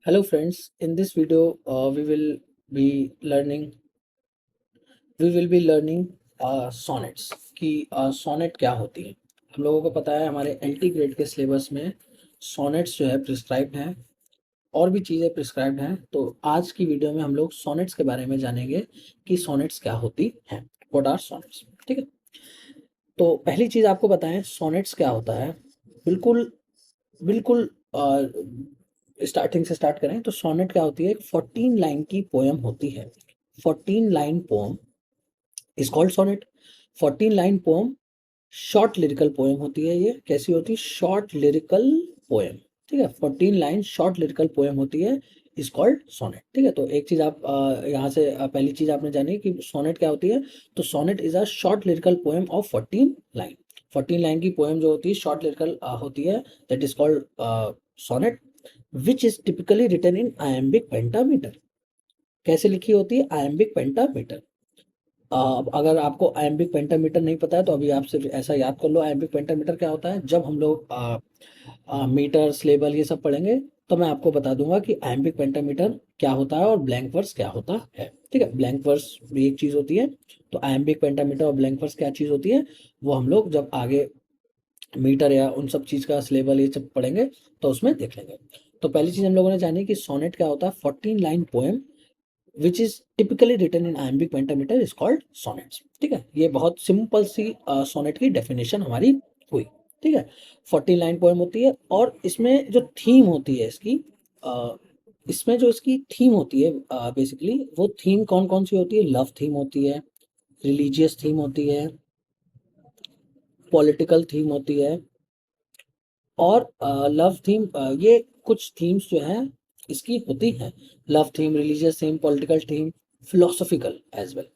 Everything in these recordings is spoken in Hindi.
Hello friends, in this video be learning we will be learning sonnets कि सोनेट क्या होती है। हम लोगों को पता है हमारे एलटी ग्रेड के सिलेबस में सोनेट्स जो है प्रिस्क्राइब्ड हैं और भी चीज़ें प्रिस्क्राइब्ड हैं। तो आज की वीडियो में हम लोग सोनेट्स के बारे में जानेंगे कि सोनेट्स क्या होती हैं, व्हाट आर सोनेट्स। ठीक है, तो पहली चीज़ आपको बताएं सोनेट्स क्या होता है। बिल्कुल बिल्कुल स्टार्टिंग से स्टार्ट करें तो सोनेट क्या होती है, एक 14 लाइन की पोयम होती है। 14 line poem is called sonnet. 14 line poem short lyrical poem होती है। ये कैसी होती है? Short lyrical poem. ठीक है, 14 लाइन शॉर्ट लिरिकल पोएम होती है, इज कॉल्ड सोनेट। ठीक है, तो एक चीज आप यहाँ से पहली चीज आपने जानी कि सोनेट क्या होती है। तो sonnet is a short lyrical poem of 14 line. 14 line की पोएम जो होती है शॉर्ट लिरिकल होती है, that is called sonnet, which is typically written in iambic pentameter. कैसे लिखी होती है? Iambic pentameter. अगर आपको आयम्बिक पेंटामीटर नहीं पता है तो अभी आप सिर्फ ऐसा याद कर लो, आयम्बिक पेंटामीटर क्या होता है। जब हम लोग मीटर स्लेबल ये सब पढ़ेंगे तो मैं आपको बता दूंगा कि आयम्बिक पेंटामीटर क्या होता है और ब्लैंक वर्स क्या होता है। ठीक है, ब्लैंक वर्स भी एक चीज़ होती है। तो आयम्बिक पेंटामीटर और ब्लैंक वर्स क्या चीज़ होती है, वो हम लोग जब आगे मीटर या उन सब चीज़ का स्लेबल ये सब पढ़ेंगे तो उसमें देख लेंगे। तो पहली चीज़ हम लोगों ने जानी कि सोनेट क्या होता है। 14 line poem which is typically written in iambic pentameter is called sonnets. ठीक है, ये बहुत सिंपल सी सोनेट की डेफिनेशन हमारी हुई। ठीक है, 14 लाइन पोएम होती है और इसमें जो थीम होती है इसमें जो इसकी थीम होती है बेसिकली वो थीम कौन कौन सी होती है। लव थीम होती है, रिलीजियस थीम होती है, पॉलिटिकल थीम होती है और लव थीम। ये कुछ थीम्स जो है इसकी होती हैं। Love theme, religious theme, political theme, philosophical as well.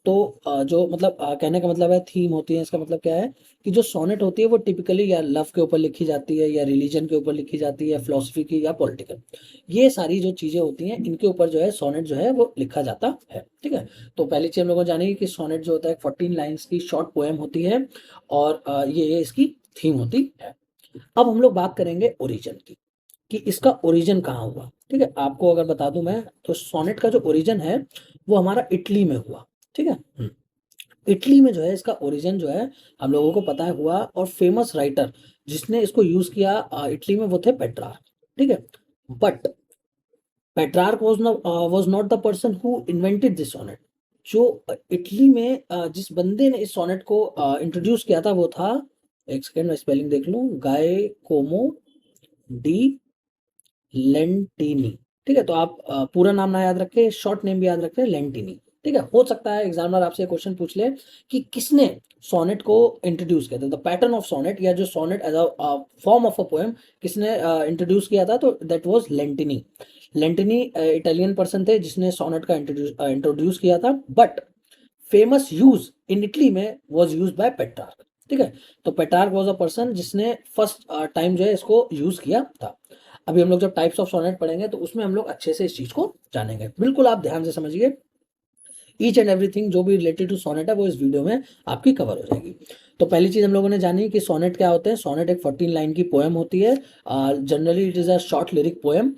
तो जो मतलब कहने का मतलब है थीम होती है, इसका मतलब क्या है कि जो सोनेट होती है वो टिपिकली या लव के ऊपर लिखी जाती है या रिलीजन के ऊपर लिखी जाती है या फिलोसफी की या पॉलिटिकल। ये सारी जो चीज़ें होती हैं इनके ऊपर जो है सोनेट जो है वो लिखा जाता है। ठीक है, तो पहली चीज़ हम लोगों को जानेंगे कि सोनेट जो होता है 14 लाइन्स की शॉर्ट पोएम होती है और ये इसकी थीम होती है। अब हम लोग बात करेंगे ओरिजिन की कि इसका ओरिजिन कहाँ हुआ। ठीक है, आपको अगर बता दूं मैं तो सोनेट का जो ओरिजिन है वो हमारा इटली में हुआ। ठीक है, इटली में जो है इसका ओरिजिन जो है हम लोगों को पता है हुआ और फेमस राइटर जिसने इसको यूज किया इटली में वो थे पेट्रार्क। ठीक है, but Petrarch was not the person who invented this sonnet. जो इटली में जिस बंदे ने इस सोनेट को इंट्रोड्यूस किया था वो था, एक सेकेंड मैं स्पेलिंग देख लूं, गाय कोमो डी लेंटिनी। ठीक है, तो आप पूरा नाम ना याद रखें, शॉर्ट नेम भी याद रखें, लेंटिनी। ठीक है, हो सकता है एग्जामिनर आपसे क्वेश्चन पूछ ले कि किसने सोनेट को इंट्रोड्यूस किया था, द पैटर्न ऑफ सोनेट या जो sonnet as a form of a poem किसने इंट्रोड्यूस किया था, तो that was Lentini. Lentini Italian person थे जिसने सोनेट का इंट्रोड्यूस किया था, but famous use in Italy में वाज यूज बाय पेट्रार्क। ठीक है, तो पेट्रार्क वाज अ पर्सन जिसने फर्स्ट टाइम जो है इसको यूज किया था। अभी हम लोग जब टाइप्स ऑफ सोनेट पढ़ेंगे तो उसमें हम लोग अच्छे से इस चीज को जानेंगे। बिल्कुल आप ध्यान से समझिए, ईच एंड एवरीथिंग जो भी रिलेटेड टू सोनेट है वो इस वीडियो में आपकी कवर हो जाएगी। तो पहली चीज हम लोगों ने जानी कि सोनेट क्या होते हैं। सोनेट एक 14 लाइन की पोएम होती है। Generally it is a short lyric poem.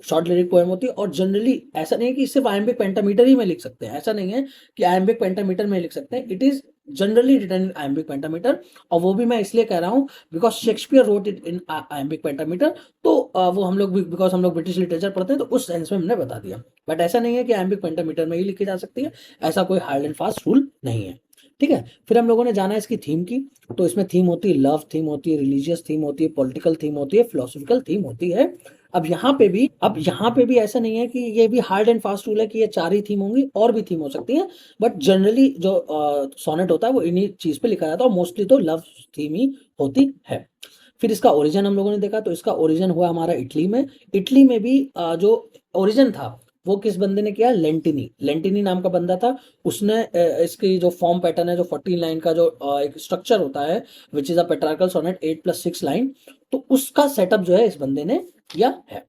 Short lyric poem होती है और जनरली ऐसा नहीं है कि सिर्फ आयम्बिक पेंटामीटर ही में लिख सकते हैं, ऐसा नहीं है कि आयम्बिक पेंटामीटर में लिख सकते हैं। It is generally written in iambic pentameter, और वो भी मैं इसलिए कह रहा हूँ because Shakespeare wrote it in iambic pentameter. तो वो हम लोग बिकॉज हम लोग ब्रिटिश लिटरेचर पढ़ते हैं तो उस सेंस में हमने बता दिया, बट ऐसा नहीं है कि आयम्बिक पेंटामीटर में ही लिखी जा सकती है। ऐसा कोई हार्ड एंड फास्ट रूल नहीं है। ठीक है, फिर हम लोगों ने जाना इसकी थीम की। तो इसमें थीम होती है लव थीम होती है, रिलीजियस थीम होती है, पॉलिटिकल थीम होती है, फिलोसफिकल थीम होती है। अब यहाँ पे भी ऐसा नहीं है कि ये भी हार्ड एंड फास्ट रूल है कि ये चार ही थीम होंगी, और भी थीम हो सकती है, बट जनरली जो सोनेट होता है वो इन्हीं चीज पे लिखा जाता है और मोस्टली तो लव थीम ही होती है। फिर इसका ओरिजिन हम लोगों ने देखा, तो इसका ओरिजिन हुआ हमारा इटली में। इटली में भी जो ओरिजिन था वो किस बंदे ने किया? लेंटिनी। लेंटिनी नाम का बंदा था, उसने इसकी जो फॉर्म पैटर्न है, जो 14 लाइन का जो एक स्ट्रक्चर होता है which is a Petrarchan sonnet 8+6 line, तो उसका सेटअप जो है इस बंदे ने किया है।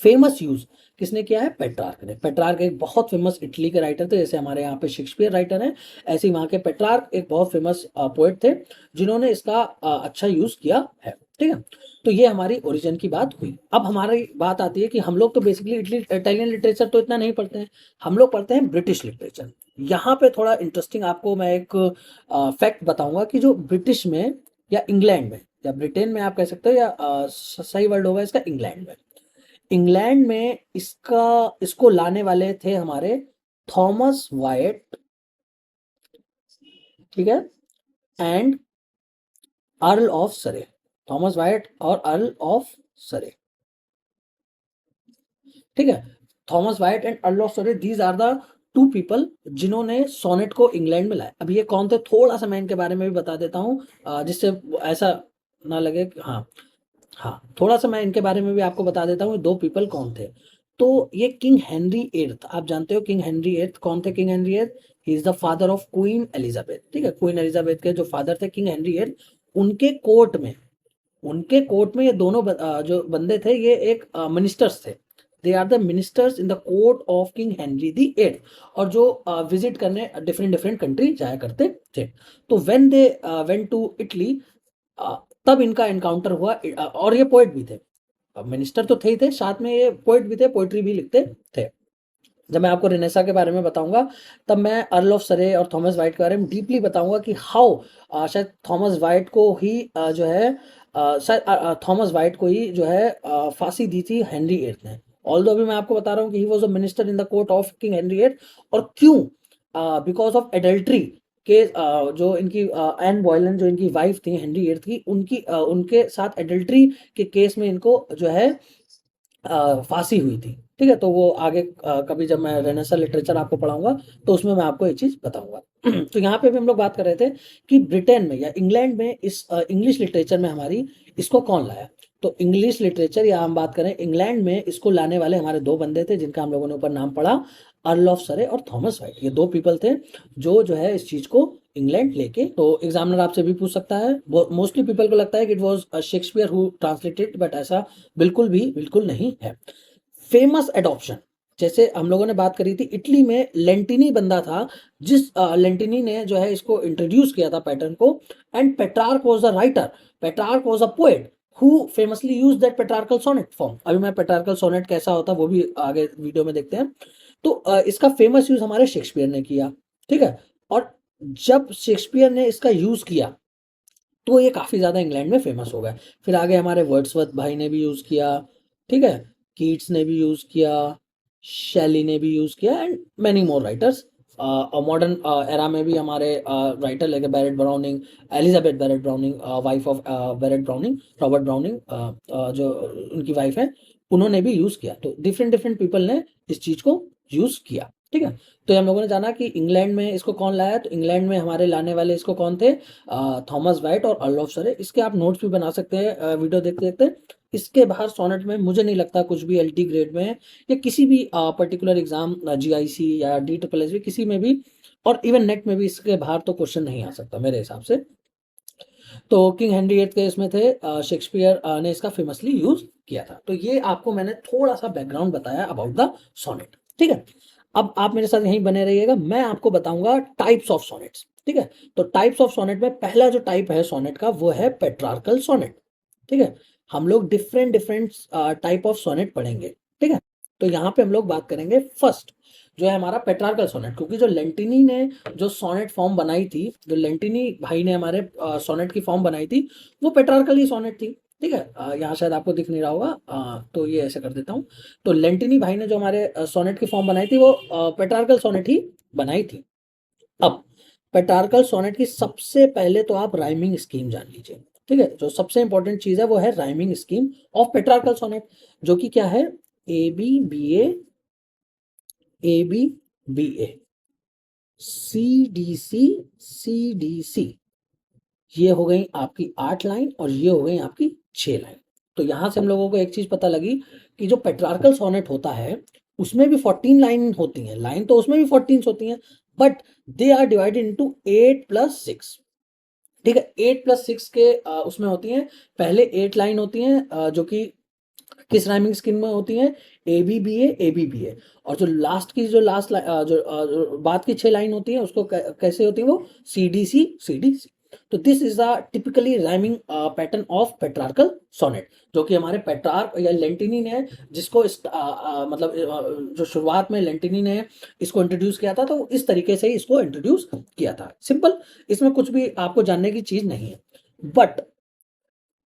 फेमस यूज किसने किया है? पेट्रार्क ने। पेट्रार्क एक बहुत फेमस इटली के राइटर थे, जैसे हमारे यहाँ पे शेक्सपियर राइटर हैं, ऐसे ही वहाँ के पेट्रार्क एक बहुत फेमस पोएट थे जिन्होंने इसका अच्छा यूज किया है। ठीक है। तो ये हमारी ओरिजिन की बात हुई। अब हमारी बात आती है कि हम लोग तो बेसिकली इटालियन लिटरेचर तो इतना नहीं पढ़ते हैं, हम लोग पढ़ते हैं ब्रिटिश लिटरेचर। यहाँ पे थोड़ा इंटरेस्टिंग आपको मैं एक फैक्ट बताऊंगा कि जो ब्रिटिश में या इंग्लैंड में या ब्रिटेन में आप कह सकते हो, या सही वर्ड होगा इसका इंग्लैंड में। इंग्लैंड में इसको लाने वाले थे हमारे थॉमस वाइट, ठीक है, and Earl of Surrey. Thomas Wyatt और अर्ल ऑफ सरे, ठीक है। Thomas Wyatt and Earl of Surrey, these are the two people जिन्होंने सोनेट को इंग्लैंड में लाया। अब ये कौन थे, थोड़ा सा मैं इनके बारे में भी बता देता हूँ जिससे ऐसा ना लगे कि हाँ, थोड़ा सा मैं इनके बारे में भी आपको बता देता हूँ दो पीपल कौन थे। तो ये किंग हेनरी एट्थ, आप जानते हो किंग हेनरी एट्थ कौन थे। King Henry eighth, he is the father of queen Elizabeth, ठीक है। क्वीन एलिजाबेथ के जो फादर थे किंग हेनरी एट्थ, उनके कोर्ट में ये दोनों जो बंदे थे ये एक मिनिस्टर्स थे। They are the ministers in the court of King Henry the eighth, और जो विजिट करने डिफरेंट डिफरेंट कंट्री जाया करते थे। तो when they went to Italy, तब इनका एनकाउंटर हुआ। और ये पोएट भी थे, मिनिस्टर तो थे ही थे, साथ में ये पोएट भी थे, पोएट्री भी लिखते थे। जब मैं आपको रेनेसा के बारे में बताऊंगा तब मैं अर्ल ऑफ सरे और थॉमस वाइट के बारे में डीपली बताऊंगा कि हाउ शायद थॉमस वाइट को ही जो है शायद थॉमस वाइट को ही जो है फांसी दी थी हेनरी एट्थ ने। ऑल्दो अभी मैं आपको बता रहा हूँ कि he was a minister in the court of King Henry eighth. और क्यों, बिकॉज ऑफ एडल्ट्री के जो इनकी एन बॉयलन जो इनकी वाइफ थी हेनरी एट्थ की, उनके साथ एडल्ट्री के केस में इनको जो है फांसी हुई थी, ठीक है। तो वो आगे कभी जब मैं रेनेसा लिटरेचर आपको पढ़ाऊंगा तो उसमें मैं आपको ये चीज बताऊंगा। तो यहाँ पे भी हम लोग बात कर रहे थे कि ब्रिटेन में या इंग्लैंड में इस इंग्लिश लिटरेचर में हमारी इसको कौन लाया। तो इंग्लिश लिटरेचर या हम बात करें इंग्लैंड में, इसको लाने वाले हमारे दो बंदे थे जिनका हम लोगों ने ऊपर नाम पढ़ा, अर्ल ऑफ सरे और थॉमस वाइट। ये दो पीपल थे जो है इस चीज को इंग्लैंड लेके। तो एग्जामिनर आपसे भी पूछ सकता है, मोस्टली पीपल को लगता है कि it was Shakespeare who translated, but ऐसा बिल्कुल नहीं है। फेमस एडॉप्शन, जैसे हम लोगों ने बात करी थी, इटली में लेंटिनी बंदा था जिस लेंटिनी ने जो है इसको इंट्रोड्यूस किया था पैटर्न को। And Petrarch was the writer, Petrarch was a poet who famously use that Petrarchan sonnet form. अभी मैं पेट्रार्कल सोनेट कैसा होता है वो भी आगे वीडियो में देखते हैं। तो इसका फेमस यूज हमारे शेक्सपियर ने किया, ठीक है। और जब शेक्सपियर ने इसका यूज किया तो ये काफी ज्यादा इंग्लैंड में फेमस हो गया। फिर आगे हमारे वर्ड्सवर्थ भाई ने भी यूज किया, ठीक है, कीट्स ने भी यूज किया, शैली ने भी यूज किया, and many more writers. Modern era में भी हमारे राइटर लगे Barrett Browning, Elizabeth Barrett Browning, wife of Barrett Browning, Robert Browning, जो उनकी वाइफ है, उन्होंने भी यूज किया। तो डिफरेंट डिफरेंट पीपल ने इस चीज को यूज किया, ठीक है। तो हम लोगों ने जाना कि इंग्लैंड में इसको कौन लाया। तो इंग्लैंड में हमारे लाने वाले इसको कौन थे, थॉमस वाइट और अर्ल ऑफ सरे। इसके आप नोट्स भी बना सकते हैं वीडियो देखते देखते। इसके बाहर सोनेट में मुझे नहीं लगता कुछ भी एलटी ग्रेड में या किसी भी पर्टिकुलर एग्जाम जीआईसी या डी ट्रिपल एस भी, किसी में भी, और इवन नेट में भी इसके बाहर तो क्वेश्चन नहीं आ सकता मेरे हिसाब से। तो किंग हेनरी एट्थ के इसमें थे, शेक्सपियर ने इसका फेमसली यूज किया था। तो ये आपको मैंने थोड़ा सा बैकग्राउंड बताया अबाउट द सोनेट, ठीक है। अब आप मेरे साथ यहीं बने रहिएगा, मैं आपको बताऊंगा टाइप्स ऑफ सोनेट्स, ठीक है। तो टाइप्स ऑफ सोनेट में पहला जो टाइप है सोनेट का वो है पेट्रार्कल सोनेट, ठीक है। हम लोग different different type of sonnet पढ़ेंगे, ठीक है। तो यहाँ पे हम लोग बात करेंगे फर्स्ट जो है हमारा पेट्रार्कल सोनेट, क्योंकि जो लेंटिनी ने जो सोनेट फॉर्म बनाई थी, जो लेंटिनी भाई ने हमारे सोनेट की फॉर्म बनाई थी, वो पेट्रार्कल ही सोनेट थी, ठीक है। यहाँ शायद आपको दिख नहीं रहा होगा, तो ये ऐसे कर देता हूँ। तो लेंटिनी भाई ने जो हमारे सोनेट की फॉर्म बनाई थी वो पेट्रार्कल सोनेट ही बनाई थी। अब पेट्रार्कल सोनेट की सबसे पहले तो आप राइमिंग स्कीम जान लीजिए, ठीक है। जो सबसे इंपॉर्टेंट चीज है वो है राइमिंग स्कीम ऑफ पेट्रार्कल सोनेट, जो कि क्या है, A B B A C D C, ये हो गई आपकी 8 लाइन और ये हो गई आपकी 6 लाइन। तो यहां से हम लोगों को एक चीज पता लगी कि जो पेट्रार्कल सोनेट होता है उसमें भी 14 लाइन होती हैं, लाइन तो उसमें भी 14 होती हैं, but they are divided into 8+6, ठीक है। 8+6 के उसमें होती हैं, पहले 8 लाइन होती हैं जो कि किस राइमिंग स्कीम में होती हैं, ए बी बी ए। और जो लास्ट की जो बाद की 6 लाइन होती है उसको कैसे होती है वो, सी डी सी। तो this is the typically rhyming pattern of पेट्रार्कल sonnet, जो कि हमारे पेट्रार्क या लेंटिनी ने जिसको मतलब जो शुरुआत में लेंटिनी ने इसको इंट्रोड्यूस किया था, तो इस तरीके से ही इसको इंट्रोड्यूस किया था। सिंपल, इसमें कुछ भी आपको जानने की चीज नहीं है। बट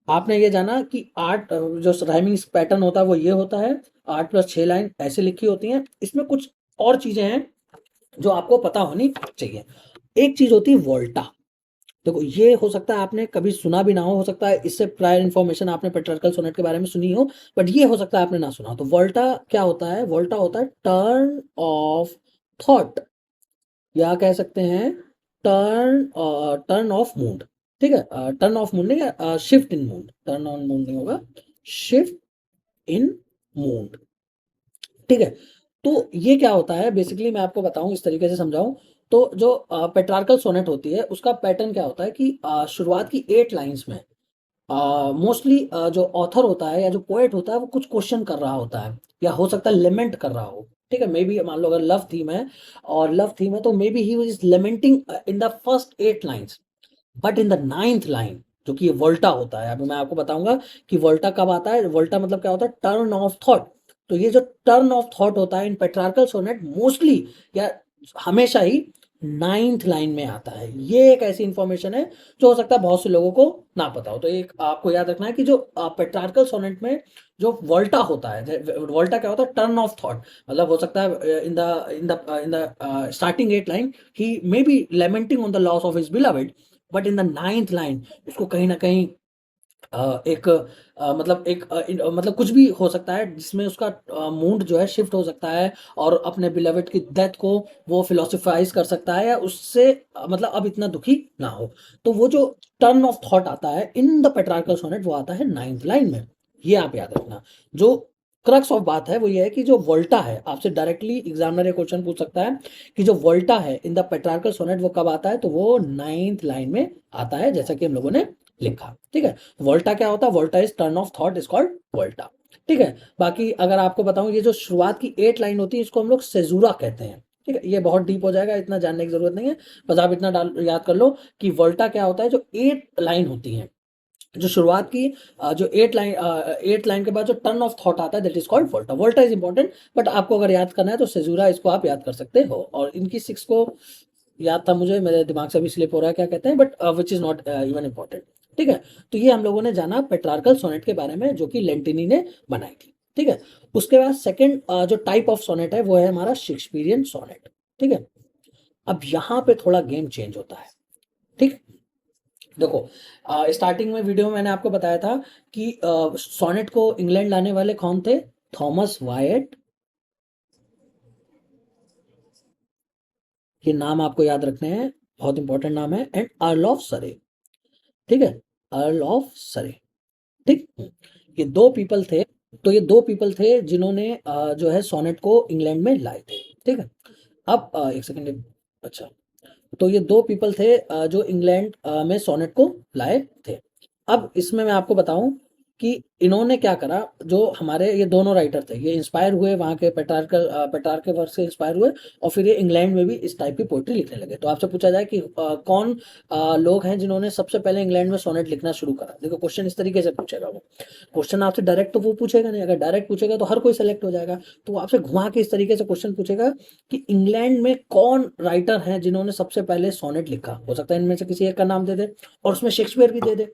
आपने ये जाना कि 8 जो राइमिंग पैटर्न होता है वो ये होता है, 8 + 6 लाइन ऐसे लिखी होती हैं। इसमें कुछ और चीजें हैं जो आपको पता होनी चाहिए। एक चीज होती है वोल्टा। देखो, ये हो सकता है आपने कभी सुना भी ना हो सकता है इससे प्रायर इन्फॉर्मेशन आपने पेट्रार्कल सोनेट के बारे में सुनी हो, बट ये हो सकता है आपने ना सुना हो। तो वोल्टा क्या होता है? वोल्टा होता है टर्न ऑफ थॉट, या कह सकते हैं टर्न ऑफ मूड। ठीक है, टर्न ऑफ मूड नहीं, shift in mood, turn on mood नहीं होगा, शिफ्ट इन मूड। ठीक है, तो ये क्या होता है बेसिकली, मैं आपको बताऊं इस तरीके से समझाऊं। तो जो पेट्रार्कल सोनेट होती है उसका पैटर्न क्या होता है कि शुरुआत की 8 लाइंस में मोस्टली जो ऑथर होता है या जो पोएट होता है वो कुछ क्वेश्चन कर रहा होता है, या हो सकता है लेमेंट कर रहा हो। ठीक है, मे बी मान लो अगर लव थीम है, और लव थीम है तो may be he is lamenting in the first 8 lines, but in the 9th line जो कि ये वोल्टा होता है। अभी मैं आपको बताऊंगा कि वोल्टा कब आता है। वोल्टा मतलब क्या होता है? Turn of thought. तो ये जो टर्न ऑफ थॉट होता है इन पेट्रार्कल सोनेट मोस्टली या हमेशा ही 9th लाइन में आता है। ये एक ऐसी इंफॉर्मेशन है जो हो सकता है बहुत से लोगों को ना पता हो। तो एक आपको याद रखना है कि जो पेट्रार्कल सोनेट में जो वोल्टा होता है, वोल्टा क्या होता है? Turn of thought. मतलब हो सकता है in the starting 8 line he may be lamenting on the loss of his beloved, but in the 9th line उसको कहीं ना कहीं एक मतलब मतलब कुछ भी हो सकता है जिसमें उसका मूड जो है शिफ्ट हो सकता है, और अपने बिलवेड की डेथ को वो फिलोसफाइज कर सकता है, या उससे मतलब अब इतना दुखी ना हो। तो वो जो टर्न ऑफ थॉट आता है इन द पेट्रार्कल सोनेट वो आता है 9th लाइन में। ये आप याद रखना। जो क्रक्स ऑफ बात है वो ये है कि जो वोल्टा है, आपसे डायरेक्टली एग्जामिनर ये क्वेश्चन पूछ सकता है कि जो वोल्टा है इन द पेट्रार्कल सोनेट वो कब आता है, तो वो 9th लाइन में आता है, जैसा कि हम लोगों ने लिखा। ठीक है, वोल्टा क्या होता है? Volta is turn of thought is called volta. ठीक है, बाकी अगर आपको बताऊं, ये जो शुरुआत की 8 लाइन होती है इसको हम लोग सेजूरा कहते हैं। ठीक है, ये बहुत डीप हो जाएगा, इतना जानने की जरूरत नहीं है। बस आप इतना याद कर लो कि वोल्टा क्या होता है। जो 8 लाइन होती है, जो शुरुआत की जो 8 लाइन के बाद जो टर्न ऑफ थॉट आता है that is called volta. Volta is important, but आपको अगर याद करना है तो सेजूरा इसको आप याद कर सकते हो। और इनकी 6 को याद था मुझे, मेरे दिमाग से भी स्लिप हो रहा है क्या कहते हैं, but which is not even important. ठीक है, तो ये हम लोगों ने जाना पेट्रार्कल सोनेट के बारे में जो कि लेंटिनी ने बनाई थी। ठीक है, उसके बाद सेकंड जो टाइप ऑफ सोनेट है वो है हमारा शेक्सपियरियन सोनेट। ठीक है, अब यहाँ पे थोड़ा गेम चेंज होता है। ठीक, देखो स्टार्टिंग में वीडियो में मैंने आपको बताया था कि सोनेट को इंग्लैंड लाने वाले कौन थे? थॉमस वायट। ये नाम आपको याद रखने हैं, बहुत इंपॉर्टेंट नाम है। And Earl of Surrey. ठीक है, अर्ल ऑफ सरे। ठीक, ये 2 पीपल थे। तो ये 2 पीपल थे जिन्होंने जो है सोनेट को इंग्लैंड में लाए थे। ठीक है, अब एक सेकेंड। अच्छा, तो ये 2 पीपल थे जो इंग्लैंड में सोनेट को लाए थे। अब इसमें मैं आपको बताऊं कि इन्होंने क्या करा। जो हमारे ये दोनों राइटर थे, ये इंस्पायर हुए वहाँ के पेट्रार्क के वर्क से इंस्पायर हुए, और फिर ये इंग्लैंड में भी इस टाइप की पोइट्री लिखने लगे। तो आपसे पूछा जाए कि कौन लोग हैं जिन्होंने सबसे पहले इंग्लैंड में सोनेट लिखना शुरू करा। देखो, क्वेश्चन इस तरीके से पूछेगा वो। क्वेश्चन आपसे डायरेक्ट तो वो पूछेगा नहीं, अगर डायरेक्ट पूछेगा तो हर कोई सेलेक्ट हो जाएगा। तो वो आपसे घुमा के इस तरीके से क्वेश्चन पूछेगा कि इंग्लैंड में कौन राइटर हैं जिन्होंने सबसे पहले सोनेट लिखा। हो सकता है इनमें से किसी एक का नाम दे दे, और उसमें शेक्सपियर भी दे दे।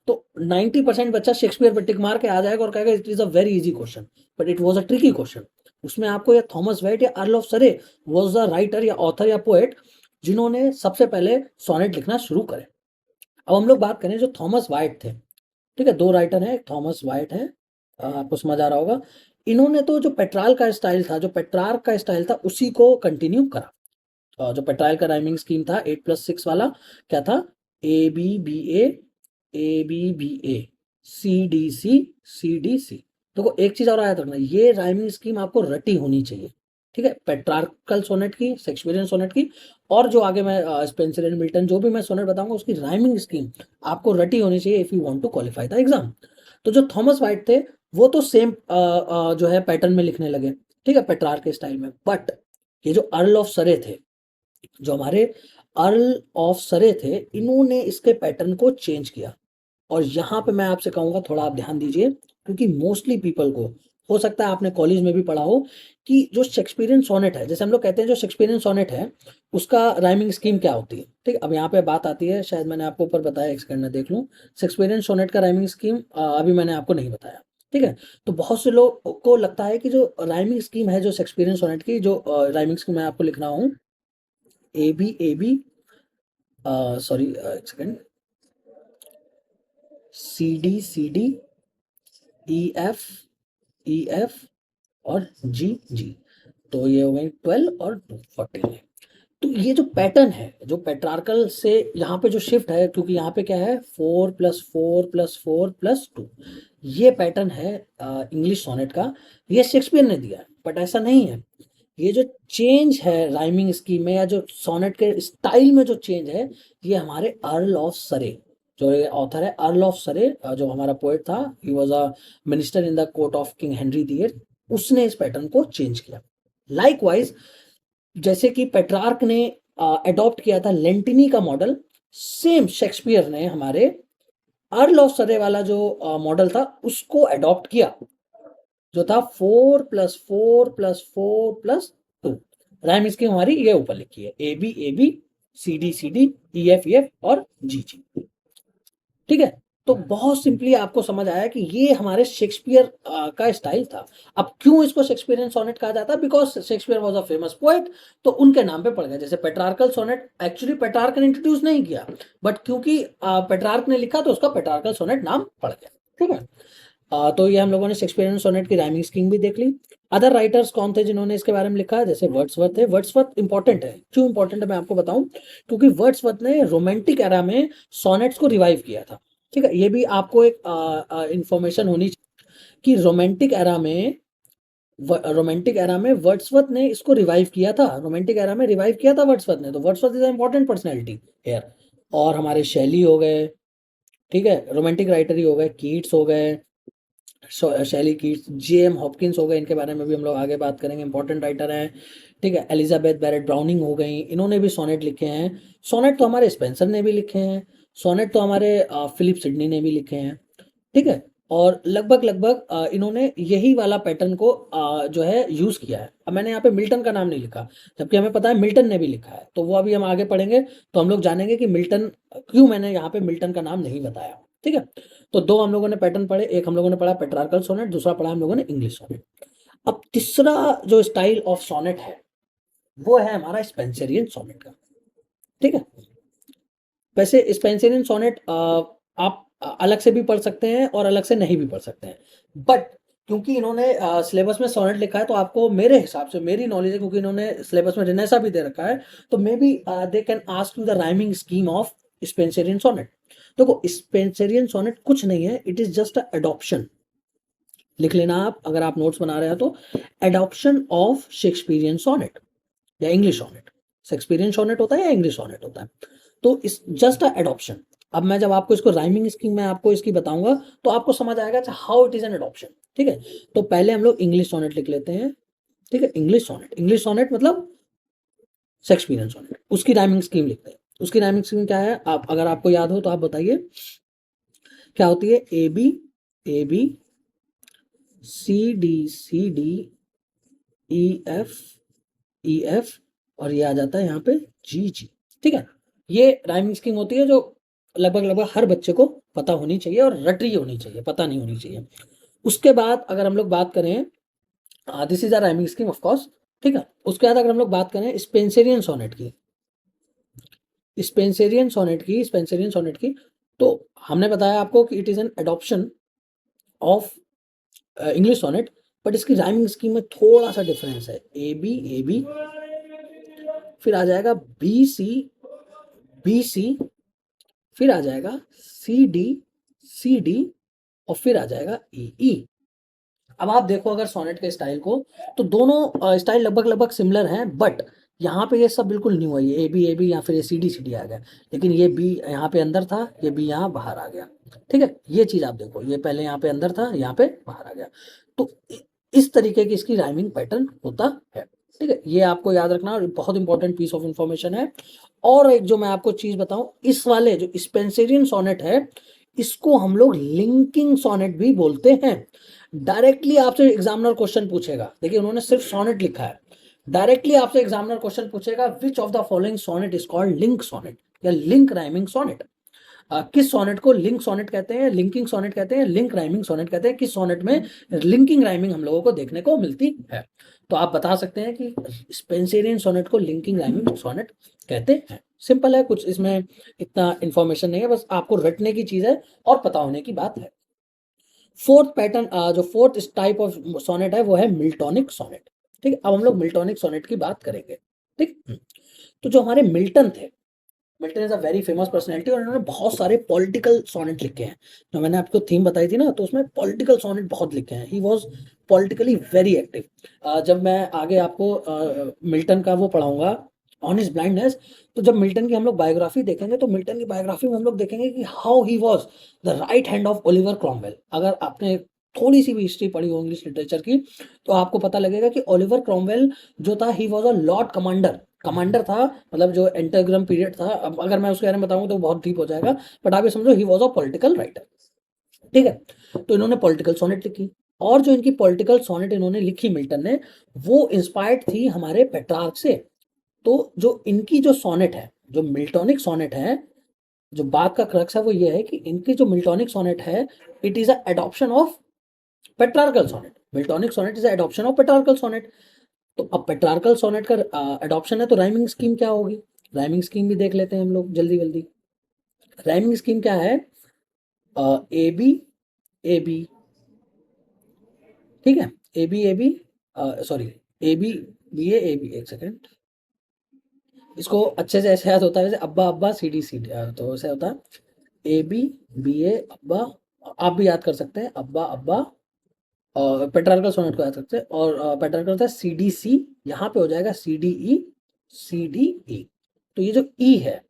तो 90% बच्चा शेक्सपियर पर टिक मार के आ जाएगा और कहेगा it is a very easy question, but it was a tricky question. उसमें आपको या थॉमस वाइट या अर्ल ऑफ सरे वाज द राइटर या ऑथर या पोएट जिन्होंने सबसे पहले सोनेट लिखना शुरू करे। अब हम लोग बात करें जो थॉमस वाइट थे। ठीक है, 2 राइटर हैं, एक थॉमस वाइट है, आपको समझ आ रहा होगा। इन्होंने तो जो पेट्राल का स्टाइल था, जो पेट्रार्क का स्टाइल था, उसी को कंटिन्यू करा। जो पेट्राल का राइमिंग स्कीम था 8+6 वाला, क्या था? ABBA, ABBA, CDC, CDC। देखो, एक चीज और याद रखना, ये राइमिंग स्कीम आपको रटी होनी चाहिए। ठीक है, पेट्रार्कल सोनेट की, शेक्सपियरियन सोनेट की, और जो आगे मैं स्पेंसर एंड मिल्टन जो भी मैं सोनेट बताऊंगा उसकी राइमिंग स्कीम आपको रटी होनी चाहिए if you want to qualify the exam. तो जो थॉमस वाइट थे वो तो सेम जो है पैटर्न में लिखने लगे। ठीक है, पेट्रार्क के स्टाइल में। बट ये जो अर्ल ऑफ सरे थे, जो हमारे अर्ल ऑफ सरे थे, इन्होंने इसके पैटर्न को चेंज किया। और यहाँ पे मैं आपसे कहूँगा थोड़ा आप ध्यान दीजिए, क्योंकि मोस्टली पीपल को हो सकता है आपने कॉलेज में भी पढ़ा हो कि जो शेक्सपियरियन सोनेट है, जैसे हम लोग कहते हैं जो शेक्सपियरियन सोनेट है उसका राइमिंग स्कीम क्या होती है। ठीक, अब यहाँ पे बात आती है, शायद मैंने आपको ऊपर बताया, एक सेकंड में देख लूँ। शेक्सपियरियन सोनेट का राइमिंग स्कीम अभी मैंने आपको नहीं बताया। ठीक है, तो बहुत से लोग को लगता है कि जो राइमिंग स्कीम है जो शेक्सपियरियन सोनेट की, जो राइमिंग स्कीम मैं आपको लिख रहा हूँ, ए बी, सॉरी एक second, C D, E F और जी, तो ये हो गई 12 और 2 14 है। तो ये जो पैटर्न है, जो पेट्रार्कल से यहाँ पे जो शिफ्ट है, क्योंकि यहाँ पे क्या है 4 + 4 + 4 + 2, ये पैटर्न है इंग्लिश सोनेट का। ये शेक्सपियर ने दिया है, बट ऐसा नहीं है। ये जो चेंज है राइमिंग स्कीम में या जो सोनेट के स्टाइल में जो चेंज है, ये हमारे अर्ल ऑफ सरे, जो ये ऑथर है अर्ल ऑफ सरे, जो हमारा पोएट था, he was a minister in the court of King Henry the 8th, उसने इस पैटर्न को चेंज किया। लाइकवाइज जैसे कि पेट्रार्क ने अडॉप्ट किया था लेंटिनी का मॉडल, सेम शेक्सपियर ने हमारे अर्ल ऑफ सरे वाला जो मॉडल था उसको अडॉप्ट किया, जो था 4 + 4 + 4 + 2। राइम स्कीम हमारी ये ऊपर लिखी है, A B, C D, E F और जी। ठीक है, तो बहुत सिंपली आपको समझ आया कि ये हमारे शेक्सपियर का स्टाइल था। अब क्यों इसको शेक्सपियरियन सोनेट कहा जाता है? Because Shakespeare was a famous poet, तो उनके नाम पे पड़ गया। जैसे पेट्रार्कल सोनेट एक्चुअली पेट्रार्क ने इंट्रोड्यूस नहीं किया, बट क्योंकि पेट्रार्क ने लिखा तो उसका पेट्रार्कल सोनेट नाम पड़ गया। ठीक है, तो ये हम लोगों ने शेक्सपियरियन सोनेट की राइमिंग स्कीम भी देख ली। अदर राइटर्स कौन थे जिन्होंने इसके बारे में लिखा है? जैसे वर्ड्सवर्थ है। वर्ड्सवर्थ इंपॉर्टेंट है, क्यों इंपॉर्टेंट है मैं आपको बताऊं, क्योंकि वर्ड्सवर्थ ने रोमांटिक एरा में सोनेट्स को रिवाइव किया था। ठीक है, ये भी आपको एक इंफॉर्मेशन होनी चाहिए कि रोमांटिक एरा में वर्ड्सवर्थ ने इसको रिवाइव किया था। रोमांटिक एरा में रिवाइव किया था वर्ड्सवर्थ ने, तो Wordsworth is a important personality here. और हमारे शैली हो गए, ठीक है, रोमांटिक राइटर ही हो गए, कीट्स हो गए, शैली कीट्स, जेएम हॉपकिंस हो गए, इनके बारे में भी हम लोग आगे बात करेंगे, इंपॉर्टेंट राइटर हैं। ठीक है, एलिजाबेथ बैरेट ब्राउनिंग हो गई, इन्होंने भी सोनेट लिखे हैं। सोनेट तो हमारे स्पेंसर ने भी लिखे हैं, सोनेट तो हमारे फिलिप सिडनी ने भी लिखे हैं। ठीक है, और लगभग लगभग इन्होंने यही वाला पैटर्न को जो है यूज किया है। अब मैंने यहाँ पे मिल्टन का नाम नहीं लिखा, जबकि हमें पता है मिल्टन ने भी लिखा है, तो वो अभी हम आगे पढ़ेंगे तो हम लोग जानेंगे कि मिल्टन, क्यों मैंने यहाँ पे मिल्टन का नाम नहीं बताया। ठीक है, तो दो हम लोगों ने पैटर्न पढ़े, एक हम लोगों ने पढ़ा पेट्रार्कल सोनेट, दूसरा पढ़ा हम लोगों ने इंग्लिश सोनेट। अब तीसरा जो स्टाइल ऑफ सोनेट है वो है हमारा स्पेंसरियन सोनेट का। ठीक है, वैसे स्पेंसरियन सोनेट आप अलग से भी पढ़ सकते हैं और अलग से नहीं भी पढ़ सकते हैं, बट क्योंकि इन्होंने सिलेबस में सोनेट लिखा है तो आपको, मेरे हिसाब से, मेरी नॉलेज है, क्योंकि इन्होंने सिलेबस में रिनेसा भी दे रखा है, तो maybe they can ask you the rhyming scheme of Spenserian sonnet. देखो स्पेंसरियन सोनेट कुछ नहीं है, it is just a adoption. लिख लेना आप अगर आप नोट्स बना रहे हो तो, एडॉप्शन ऑफ शेक्सपियरियन सोनेट या इंग्लिश सोनेट। शेक्सपियरियन सोनेट होता है या इंग्लिश सोनेट होता है, तो इस जस्ट अ एडॉप्शन। अब मैं जब आपको इसको राइमिंग स्कीम में आपको इसकी बताऊंगा तो आपको समझ आएगा how it is an adoption. ठीक है, तो पहले हम लोग इंग्लिश सोनेट लिख लेते हैं। ठीक है, इंग्लिश सोनेट मतलब शेक्सपियरियन सोनेट, उसकी राइमिंग स्कीम लिखते हैं। उसकी राइमिंग स्कीम क्या है, आप अगर आपको याद हो तो आप बताइए क्या होती है। A B, C D, E F और ये आ जाता है यहाँ पे जी। ठीक है, ये राइमिंग स्कीम होती है जो लगभग लगभग हर बच्चे को पता होनी चाहिए और रट रही होनी चाहिए, पता नहीं होनी चाहिए। उसके बाद अगर हम लोग बात करें, this is a rhyming scheme of course. ठीक है, उसके बाद अगर हम लोग बात करें स्पेंसरियन सोनेट की, स्पेंसरियन सोनेट की, तो हमने बताया आपको कि it is an adoption of English sonnet, but इसकी राइमिंग स्कीम में थोड़ा सा डिफरेंस है। ए बी, फिर आ जाएगा बी सी, फिर आ जाएगा सी डी और फिर आ जाएगा ई। अब आप देखो अगर सोनेट के स्टाइल को, तो दोनों स्टाइल लगभग लगभग सिमिलर हैं, बट यहाँ पे ये सब बिल्कुल न्यू है। ये ए बी या फिर ये सी डी आ गया, लेकिन ये बी यहाँ पे अंदर था, ये बी यहाँ बाहर आ गया। ठीक है, ये चीज आप देखो, ये पहले यहाँ पे अंदर था, यहाँ पे बाहर आ गया। तो इस तरीके की इसकी राइमिंग पैटर्न होता है। ठीक है, ये आपको याद रखना और बहुत इंपॉर्टेंट पीस ऑफ इंफॉर्मेशन है। और एक जो मैं आपको चीज बताऊं, इस वाले जो स्पेंसरियन सोनेट है, इसको हम लोग लिंकिंग सोनेट भी बोलते हैं। डायरेक्टली आपसे एग्जामिनर क्वेश्चन पूछेगा, देखिए उन्होंने सिर्फ सोनेट लिखा है, डायरेक्टली आपसे एग्जामिनर क्वेश्चन पूछेगा which of the following sonnet is called link sonnet या लिंक राइमिंग सोनेट। किस सोनेट को लिंक सोनेट कहते हैं, लिंकिंग सोनेट कहते हैं, लिंक राइमिंग सोनेट कहते हैं, किस सोनेट में लिंकिंग राइमिंग हम लोगों को देखने को मिलती है। तो आप बता सकते हैं कि स्पेंसरियन सोनेट को लिंकिंग राइमिंग सोनेट कहते हैं। सिंपल है, कुछ इसमें इतना इंफॉर्मेशन नहीं है, बस आपको रटने की चीज है और पता होने की बात है। फोर्थ पैटर्न, जो फोर्थ टाइप ऑफ सोनेट है वो है मिल्टॉनिक सोनेट। ठीक है, अब हम लोग मिल्टॉनिक सोनेट की बात करेंगे। ठीक, तो जो हमारे मिल्टन थे, Milton is a very famous personality और इन्होंने बहुत सारे पॉलिटिकल सोनेट लिखे हैं। जो मैंने आपको थीम बताई थी ना, तो उसमें पॉलिटिकल सोनेट बहुत लिखे हैं। He was politically very active. जब मैं आगे आपको मिल्टन का वो पढ़ाऊंगा, ऑन हिज ब्लाइंडनेस, तो जब मिल्टन की हम लोग बायोग्राफी देखेंगे तो मिल्टन की बायोग्राफी में हम लोग देखेंगे कि how he was the right hand of Oliver Cromwell. अगर आपने थोड़ी सी भी हिस्ट्री पढ़ी हो इंग्लिश लिटरेचर की, तो आपको पता लगेगा कि ओलिवर क्रॉमवेल जो था, he was a Lord commander, commander था, मतलब जो इंटरग्रम पीरियड था। अब अगर मैं उसके बारे में बताऊंगा तो बहुत डीप हो जाएगा, बट आप ये समझो he was a political writer. ठीक है, तो इन्होंने पॉलिटिकल सोनेट लिखी, और जो इनकी पॉलिटिकल सोनेट इन्होंने लिखी मिल्टन ने, वो इंस्पायर्ड थी हमारे पेट्रार्क से। तो जो इनकी जो सोनेट है, जो मिल्टॉनिक सोनेट है, जो बात का क्रक्स है वो ये है कि इनकी जो मिल्टॉनिक सोनेट है, it is a adoption of पेट्रार्कल sonnet. Miltonic sonnet is adoption of पेट्रार्कल sonnet. तो अब पेट्रार्कल सोनेट का एडॉप्शन है, तो राइमिंग स्कीम क्या होगी, राइमिंग स्कीम भी देख लेते हैं हम लोग जल्दी जल्दी। राइमिंग स्कीम क्या है, ए बी ए बी, ठीक है, A B, sorry, A B, एक सेकेंड, इसको अच्छे से ऐसे याद होता है जैसे अब्बा abba C D C D, तो ऐसे होता है ए बी बी ए अब्बा। आप भी याद कर सकते हैं अब्बा अब्बा, और पेट्रार्कल सोनेट को याद सकते हैं, और पेट्रार्कल होता है सी डी सी, यहाँ पे हो जाएगा सी डी ई, सी डी ई। तो ये जो ई है,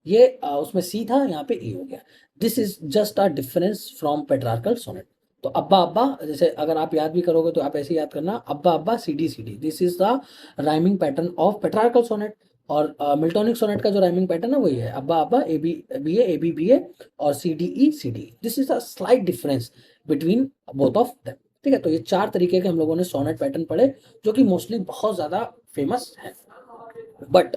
ये उसमें सी था, यहाँ पे ई हो गया। This is just a difference from Petrarchan sonnet. तो अब्बा अब्बा, जैसे अगर आप याद भी करोगे तो आप ऐसे याद करना, abba abba C D, this is the rhyming pattern of पेट्रार्कल sonnet. और मिल्टॉनिक सोनेट का जो राइमिंग पैटर्न है वही है, अब्बा अब्बा ए बी ए, और C D. This is a slight difference between both of them. ठीक है, तो ये चार तरीके के हम लोगों ने सोनेट पैटर्न पढ़े, जो कि मोस्टली बहुत ज़्यादा फेमस है। बट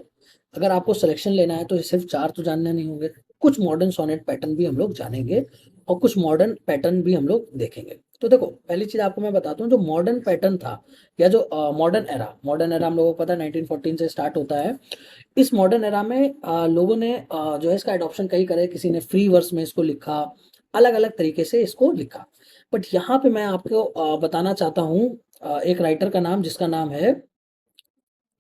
अगर आपको सिलेक्शन लेना है तो सिर्फ चार तो जानने नहीं होंगे, कुछ मॉडर्न सोनेट पैटर्न भी हम लोग जानेंगे और कुछ मॉडर्न पैटर्न भी हम लोग देखेंगे। तो देखो, पहली चीज आपको मैं बताता हूँ, जो मॉडर्न पैटर्न था या जो मॉडर्न एरा हम लोगों को पता है 1914 से स्टार्ट होता है। इस मॉडर्न एरा में लोगों ने जो है इसका एडॉप्शन कई करे, किसी ने फ्री वर्स में इसको लिखा, अलग अलग तरीके से इसको लिखा। बट यहाँ पे मैं आपको बताना चाहता हूँ एक राइटर का नाम, जिसका नाम है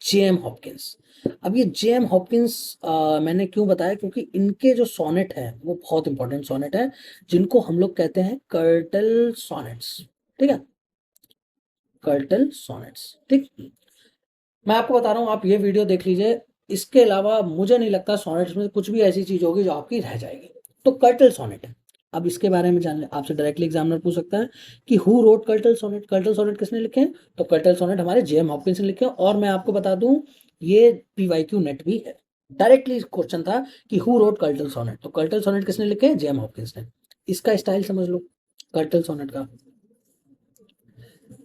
जेएम हॉपकिंस। अब ये जेएम हॉपकिंस मैंने क्यों बताया, क्योंकि इनके जो सोनेट है वो बहुत इंपॉर्टेंट सोनेट है, जिनको हम लोग कहते हैं कर्टल सोनेट्स। ठीक है, कर्टल सोनेट्स। ठीक, मैं आपको बता रहा हूँ, आप ये वीडियो देख लीजिए, इसके अलावा मुझे नहीं लगता सोनेट्स में कुछ भी ऐसी चीज होगी जो आपकी रह जाएगी। तो कर्टल सोनेट है, अब इसके बारे में जान ले, आपसे डायरेक्टली एग्जामिनर पूछ सकता है कि who wrote curtal sonnet, curtal sonnet किसने लिखे हैं, तो कर्टल सोनेट हमारे जेएम हॉपकिंस ने लिखे हैं। और मैं आपको बता दूं, ये पीवाईक्यू नेट भी है, डायरेक्टली क्वेश्चन था कि हु रोट कर्टल सोनेट, तो कर्टल सोनेट किसने लिखे हैं, जेएम हॉपकिंस ने। इसका स्टाइल समझ लो कर्टल सोनेट का,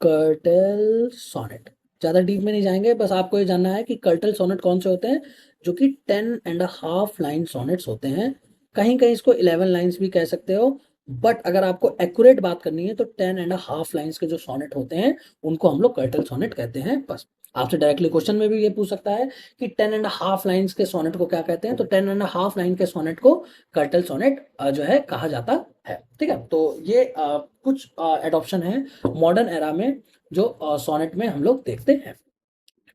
कर्टल सोनेट, ज़्यादा डीप में नहीं जाएंगे, बस आपको ये जानना है कि कर्टल सोनेट कौन से होते हैं, जो कि 10.5 लाइन सोनेट्स होते हैं। कहीं कहीं इसको 11 लाइन्स भी कह सकते हो, बट अगर आपको एक्यूरेट बात करनी है तो 10.5 लाइन्स के जो सोनेट होते हैं उनको हम लोग कर्टल सोनेट कहते हैं। बस आपसे डायरेक्टली क्वेश्चन में भी ये पूछ सकता है कि 10.5 लाइन्स के सोनेट को क्या कहते हैं, तो 10.5 लाइन के सोनेट को कर्टल सोनेट जो है कहा जाता है। ठीक है, तो ये कुछ एडॉप्शन है मॉडर्न एरा में जो सोनेट में हम लोग देखते हैं।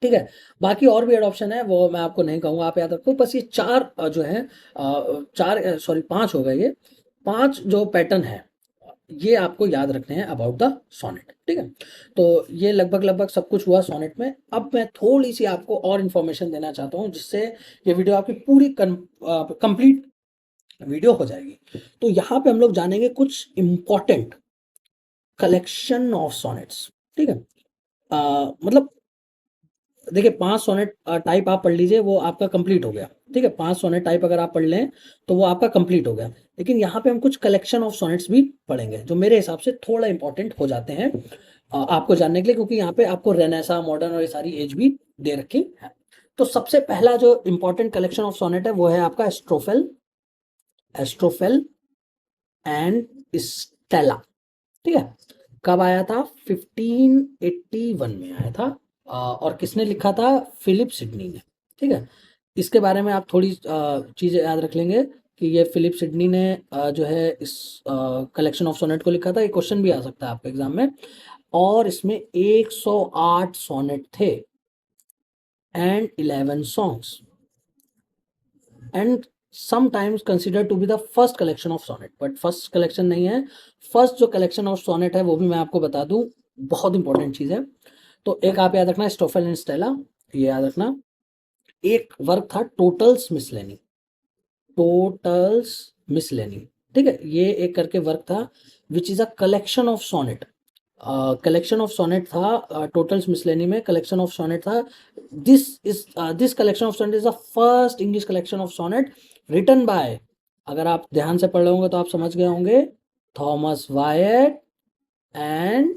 ठीक है, बाकी और भी एडॉप्शन है, वो मैं आपको नहीं कहूँगा, आप याद रखो। बस ये चार जो है, चार सॉरी पांच हो गए, ये पांच जो पैटर्न है ये आपको याद रखने हैं अबाउट द सोनेट। ठीक है, तो ये लगभग लगभग सब कुछ हुआ सोनेट में। अब मैं थोड़ी सी आपको और इन्फॉर्मेशन देना चाहता हूँ, जिससे ये वीडियो आपकी पूरी कंप्लीट वीडियो हो जाएगी। तो यहाँ पे हम लोग जानेंगे कुछ इंपॉर्टेंट कलेक्शन ऑफ सोनेट्स। ठीक है, मतलब देखिए 5 सोनेट टाइप आप पढ़ लीजिए, वो आपका कंप्लीट हो गया। ठीक है, 5 सोनेट टाइप अगर आप पढ़ लें तो वो आपका कंप्लीट हो गया। लेकिन यहाँ पे हम कुछ कलेक्शन ऑफ सोनेट्स भी पढ़ेंगे जो मेरे हिसाब से थोड़ा इंपॉर्टेंट हो जाते हैं आपको जानने के लिए, क्योंकि यहाँ पे आपको रेनेसा, मॉडर्न और ये सारी एज भी दे रखी है। तो सबसे पहला जो इंपॉर्टेंट कलेक्शन ऑफ सोनेट है वो है आपका एस्ट्रोफेल, एस्ट्रोफेल एंड स्टेला। ठीक है, कब आया था? 1581 में आया था। और किसने लिखा था? फिलिप सिडनी ने। ठीक है, इसके बारे में आप थोड़ी चीज़ें याद रख लेंगे कि ये फिलिप सिडनी ने जो है इस कलेक्शन ऑफ सोनेट को लिखा था। ये क्वेश्चन भी आ सकता है आपके एग्जाम में। और इसमें 108 सोनेट थे and 11 songs, and sometimes consider to be the first collection of sonnet, but first collection नहीं है। फर्स्ट जो कलेक्शन ऑफ सोनेट है वो भी मैं आपको बता दूं, बहुत इंपॉर्टेंट चीज़ है। तो एक आप याद रखना, स्टोफेल एंड स्टेला, ये याद रखना। एक वर्क था टोटल्स मिसलेनी, टोटल्स मिसलेनी। ठीक है, ये एक करके वर्क था which is a collection of sonnet. Collection of sonnet था टोटल्स मिसलेनी में, कलेक्शन ऑफ सोनेट था। This collection of sonnet is the first English collection of sonnet written by, अगर आप ध्यान से पढ़ रहे होंगे तो आप समझ गए होंगे, Thomas Wyatt and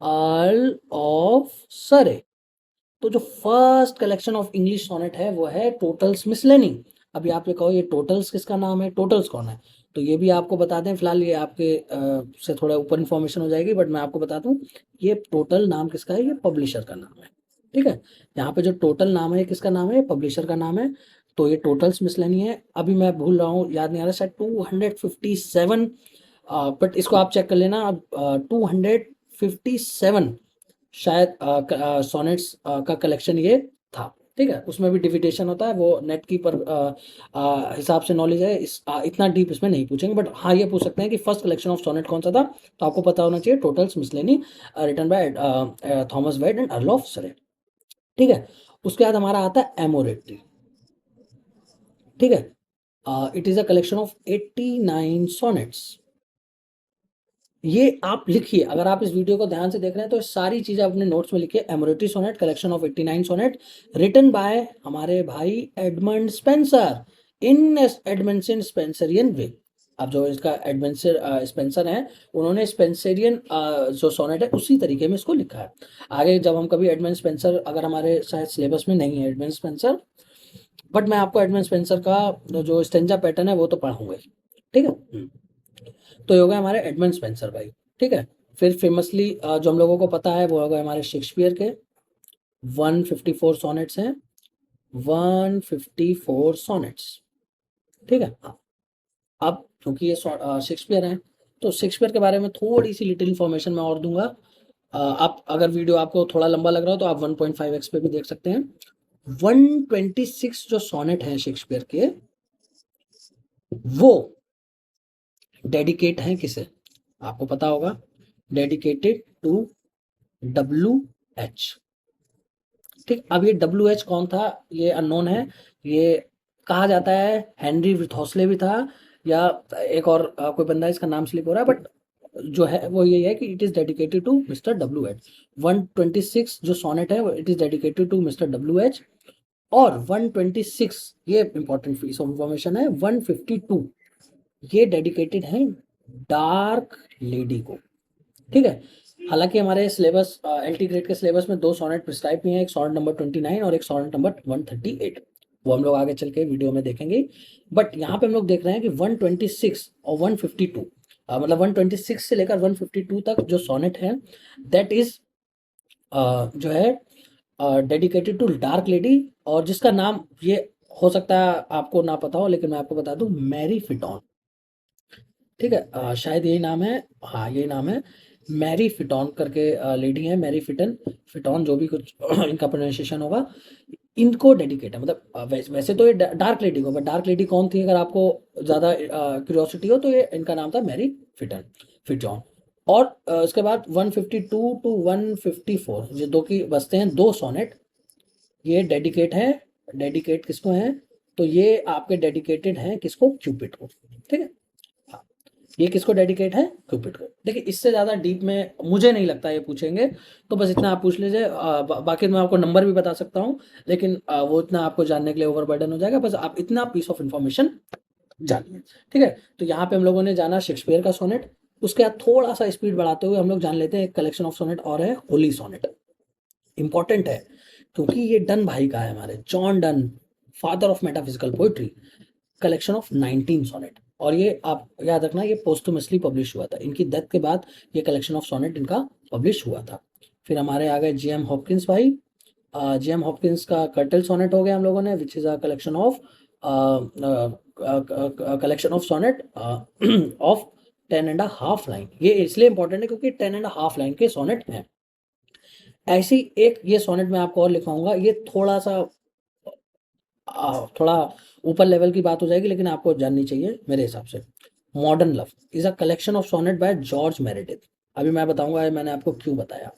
Earl of Surrey. तो जो first collection of English sonnet है वो है टोटल्स मिसलेनी। अभी आप ये कहो ये टोटल्स किसका नाम है, टोटल्स कौन है? तो ये भी आपको बता दें, फिलहाल ये आपके से थोड़ा ऊपर इन्फॉर्मेशन हो जाएगी, बट मैं आपको बता दूं ये टोटल नाम किसका है, ये पब्लिशर का नाम है। ठीक है, यहाँ पे जो टोटल नाम है किसका नाम है, पब्लिशर का नाम है। तो ये टोटल्स मिसलेनी है। अभी मैं भूल रहा हूँ, याद नहीं आ रहा, शायद 257, बट इसको आप चेक कर लेना। अब 257 शायद सोनेट्स का कलेक्शन ये था। ठीक है, उसमें भी डिविडेशन होता है, वो नेट की पर हिसाब से नॉलेज है, इतना डीप इसमें नहीं पूछेंगे, बट हाँ ये पूछ सकते हैं कि फर्स्ट कलेक्शन ऑफ सोनेट कौन सा था। तो आपको पता होना चाहिए Tottel's Miscellany written by Thomas Wyatt and Earl of Surrey. ठीक है, उसके बाद हमारा आता है एमोरेटी। ठीक है, it is a collection of 89 sonnets. ये आप लिखिए, अगर आप इस वीडियो को ध्यान से देख रहे हैं तो सारी चीजें अपने नोट्स में लिखिए। Amoretti sonnet, collection of 89 sonnet, written by हमारे भाई Edmund Spenser in Edmund Spenserian way. अब जो इसका एडमंड स्पेंसर है, उन्होंने स्पेंसरियन जो सोनेट है उसी तरीके में इसको लिखा है। आगे जब हम कभी एडमंड स्पेंसर, अगर हमारे शायद सिलेबस में नहीं है एडमंड स्पेंसर, बट मैं आपको एडमंड स्पेंसर का जो स्टेंजा पैटर्न है वो तो पढ़ाऊंगा। ठीक है, तो ये हो गए हमारे एडमंड स्पेंसर भाई। ठीक है, फिर फेमसली जो हम लोगों को पता है वो हो गए हमारे शेक्सपियर के 154 सोनेट्स हैं, 154 सोनेट्स। ठीक है, अब क्योंकि ये शेक्सपियर हैं तो शेक्सपियर के बारे में थोड़ी सी लिटिल इन्फॉर्मेशन मैं और दूंगा। आप अगर वीडियो आपको थोड़ा लंबा लग रहा हो तो आप 1.5x पे भी देख सकते हैं। 126 जो सोनेट हैं शेक्सपियर के, वो डेडिकेट हैं किसे? आपको पता होगा, डेडिकेटेड टू WH। ठीक, अब ये WH कौन था ये अननोन है। ये कहा जाता है हेनरी विथोसले भी था, या एक और कोई बंदा, इसका नाम स्लिप हो रहा है, बट जो है वो यही है कि it is dedicated to mister WH। 126 जो सोनेट है वो it is dedicated to mister WH। और 126, ये इंपॉर्टेंट पीस ऑफ इंफॉर्मेशन है, 152 ये डेडिकेटेड है डार्क लेडी को। ठीक है, हालांकि हमारे सिलेबस LT ग्रेड के सिलेबस में 2 सोनेट प्रिस्क्राइब भी हैं, एक सोनेट नंबर 29 और एक सोनेट नंबर 138। वो हम लोग आगे चल के वीडियो में देखेंगे, बट यहाँ पे हम लोग देख रहे हैं कि 126 और 152 मतलब 126 से लेकर 152 तक जो सोनेट है दैट इज जो है डेडिकेटेड टू डार्क लेडी, और जिसका नाम ये हो सकता है आपको ना पता हो, लेकिन मैं आपको बता दूं, मैरी फिटॉन। ठीक है, शायद यही नाम है, हाँ यही नाम है, मैरी फिटॉन करके लेडी है, मैरी फिटन, फिटॉन जो भी कुछ इनका प्रोनाउंसिएशन होगा, इनको डेडिकेट है। मतलब वैसे तो ये डार्क लेडी को, बट डार्क लेडी कौन थी अगर आपको ज़्यादा क्यूरियोसिटी हो तो ये इनका नाम था मैरी फिटन, फिटॉन। और उसके बाद 152 टू 154 ये दो की बसते हैं 2 सोनेट, ये डेडिकेट है, डेडिकेट किसको हैं? तो ये आपके डेडिकेटेड हैं किसको? क्यूपिड को। ठीक है, हाँ। ये किसको डेडिकेट है? क्यूपिड को। देखिए इससे ज़्यादा डीप में मुझे नहीं लगता ये पूछेंगे, तो बस इतना आप पूछ लीजिए। बाकी मैं आपको नंबर भी बता सकता हूँ, लेकिन वो इतना आपको जानने के लिए ओवरबर्डन हो जाएगा। बस आप इतना पीस ऑफ इन्फॉर्मेशन जानिए, ठीक है। तो यहाँ पे हम लोगों ने जाना शेक्सपियर का सोनेट। उसके बाद थोड़ा सा स्पीड बढ़ाते हुए हम लोग जान लेते हैं एक कलेक्शन ऑफ सोनेट और है, होली सोनेट। इंपॉर्टेंट है क्योंकि ये डन भाई का है, हमारे John Donne, father of metaphysical poetry, collection of 19 sonnet. और ये आप याद रखना, ये पोस्टुमसली पब्लिश हुआ था, इनकी डेथ के बाद ये कलेक्शन ऑफ सोनेट इनका पब्लिश हुआ था। फिर हमारे आ गए जेएम हॉपकिंस भाई। जेएम हॉपकिंस का कर्टल सोनेट हो गया हम लोगों ने, which is a collection of sonnet of 10.5 line. ये इसलिए इंपॉर्टेंट है क्योंकि 10.5 लाइन के सोनेट हैं। ऐसी एक ये सोनेट मैं आपको और लिखाऊंगा, ये थोड़ा सा थोड़ा ऊपर लेवल की बात हो जाएगी, लेकिन आपको जाननी चाहिए मेरे हिसाब से। Modern love is a collection of sonnet by George Meredith. अभी मैं बताऊंगा मैंने आपको क्यों बताया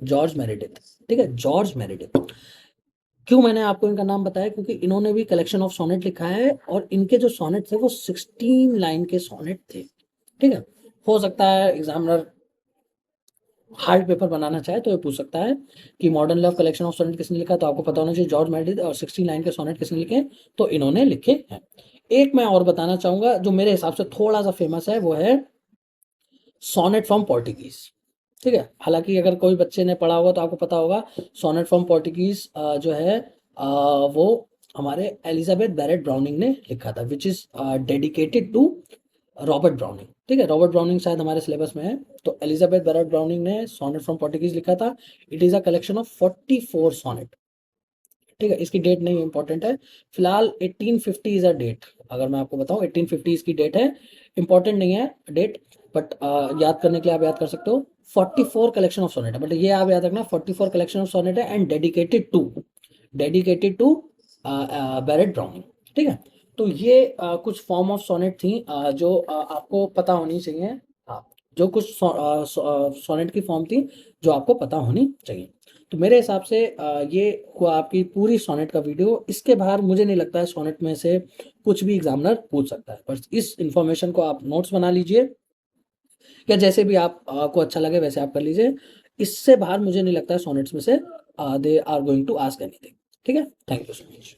जॉर्ज मेरेडिथ, ठीक है, जॉर्ज मेरेडिथ। क्यों मैंने आपको इनका नाम बताया? क्योंकि इन्होंने भी कलेक्शन ऑफ सोनेट लिखा है और इनके जो सोनेट थे वो 16 लाइन के सोनेट थे, ठीक है। हो सकता है एग्जामिनर हार्ड पेपर बनाना चाहे तो ये पूछ सकता है कि modern love collection of sonnet किसने लिखा, तो आपको पता होना चाहिए जॉर्ज मेरेडिथ। और 16 लाइन के सोनेट किसने लिखे, तो इन्होंने लिखे हैं। एक मैं और बताना चाहूंगा जो मेरे हिसाब से थोड़ा सा फेमस है, वो है सोनेट फ्रॉम पोर्टुगीज, ठीक है। हालांकि अगर कोई बच्चे ने पढ़ा होगा तो आपको पता होगा सोनेट फ्रॉम पोर्टुगीज जो है वो हमारे एलिजाबेथ बैरेट ब्राउनिंग ने लिखा था, which is dedicated to Robert Browning, ठीक है। रॉबर्ट ब्राउनिंग शायद हमारे सिलेबस में है। तो एलिजाबेथ बैरेट ब्राउनिंग ने सोनेट फ्रॉम पोर्टुगीज लिखा था। It is a collection of 44 sonnet, ठीक है। इसकी डेट नहीं इंपॉर्टेंट है फिलहाल। 1850 इज अ डेट, अगर मैं आपको बताऊं 1850 इसकी डेट है, इंपॉर्टेंट नहीं है डेट, बट याद करने के लिए आप याद कर सकते हो। 44 कलेक्शन ऑफ सोनेट है, बट ये आप याद रखना 44 कलेक्शन ऑफ सोनेट है and dedicated to Barrett Browning, ठीक है। तो ये कुछ फॉर्म ऑफ सोनेट थी जो आपको पता होनी चाहिए। हाँ, जो कुछ सोनेट की फॉर्म थी जो आपको पता होनी चाहिए। तो मेरे हिसाब से ये हुआ आपकी पूरी सोनेट का वीडियो। इसके बाहर मुझे नहीं लगता है सोनेट में से कुछ भी एग्जामिनर पूछ सकता है। बस इस इंफॉर्मेशन को आप नोट्स बना लीजिए, या जैसे भी आप को अच्छा लगे वैसे आप कर लीजिए। इससे बाहर मुझे नहीं लगता है सोनेट्स में से they are going to ask anything, ठीक है। Thank you so much.